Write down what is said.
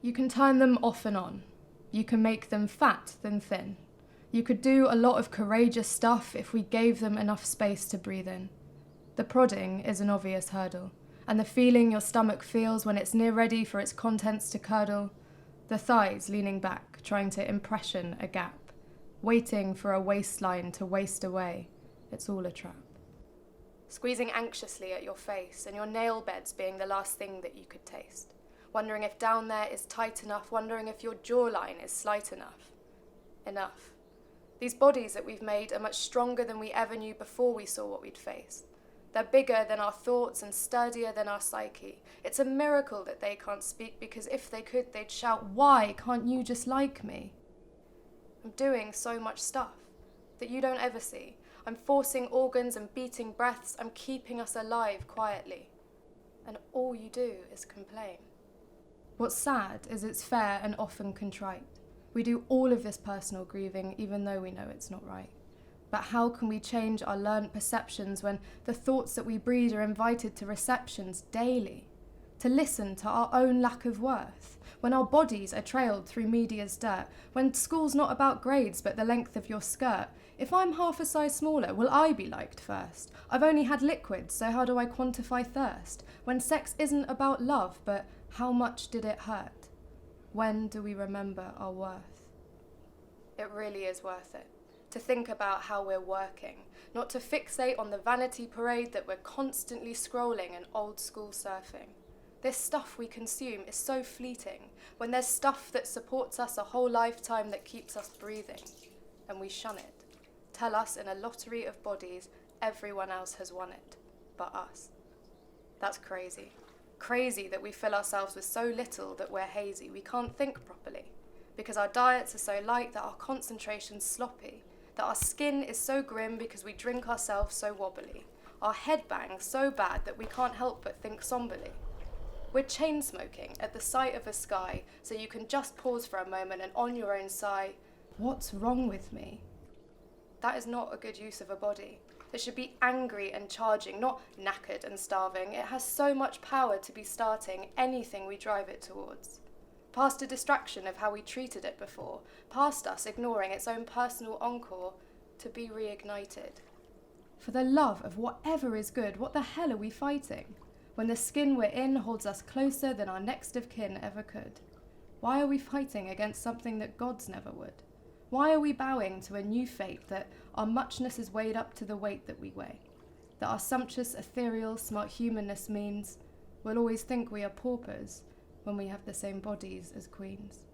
You can turn them off and on. You can make them fat than thin. You could do a lot of courageous stuff if we gave them enough space to breathe in. The prodding is an obvious hurdle, and the feeling your stomach feels when it's near ready for its contents to curdle, the thighs leaning back, trying to impression a gap, waiting for a waistline to waste away, it's all a trap. Squeezing anxiously at your face and your nail beds being the last thing that you could taste. Wondering if down there is tight enough, wondering if your jawline is slight enough. Enough. These bodies that we've made are much stronger than we ever knew before we saw what we'd face. They're bigger than our thoughts and sturdier than our psyche. It's a miracle that they can't speak, because if they could, they'd shout, "Why can't you just like me?" I'm doing so much stuff that you don't ever see. I'm forcing organs and beating breaths. I'm keeping us alive quietly. And all you do is complain. What's sad is it's fair and often contrite. We do all of this personal grieving even though we know it's not right. But how can we change our learned perceptions when the thoughts that we breed are invited to receptions daily? To listen to our own lack of worth, when our bodies are trailed through media's dirt, when school's not about grades but the length of your skirt. If I'm half a size smaller, will I be liked first? I've only had liquids, so how do I quantify thirst? When sex isn't about love, but how much did it hurt? When do we remember our worth? It really is worth it to think about how we're working, not to fixate on the vanity parade that we're constantly scrolling and old school surfing. This stuff we consume is so fleeting, when there's stuff that supports us a whole lifetime that keeps us breathing, and we shun it. Tell us in a lottery of bodies, everyone else has won it, but us. That's crazy. Crazy that we fill ourselves with so little that we're hazy. We can't think properly, because our diets are so light that our concentration's sloppy, that our skin is so grim because we drink ourselves so wobbly, our head bangs so bad that we can't help but think somberly. We're chain smoking at the sight of a sky, so you can just pause for a moment and on your own sigh, "What's wrong with me?" That is not a good use of a body. It should be angry and charging, not knackered and starving. It has so much power to be starting anything we drive it towards. Past a distraction of how we treated it before, past us ignoring its own personal encore, to be reignited. For the love of whatever is good, what the hell are we fighting? When the skin we're in holds us closer than our next of kin ever could. Why are we fighting against something that gods never would? Why are we bowing to a new fate that our muchness is weighed up to the weight that we weigh? That our sumptuous, ethereal, smart humanness means we'll always think we are paupers when we have the same bodies as queens.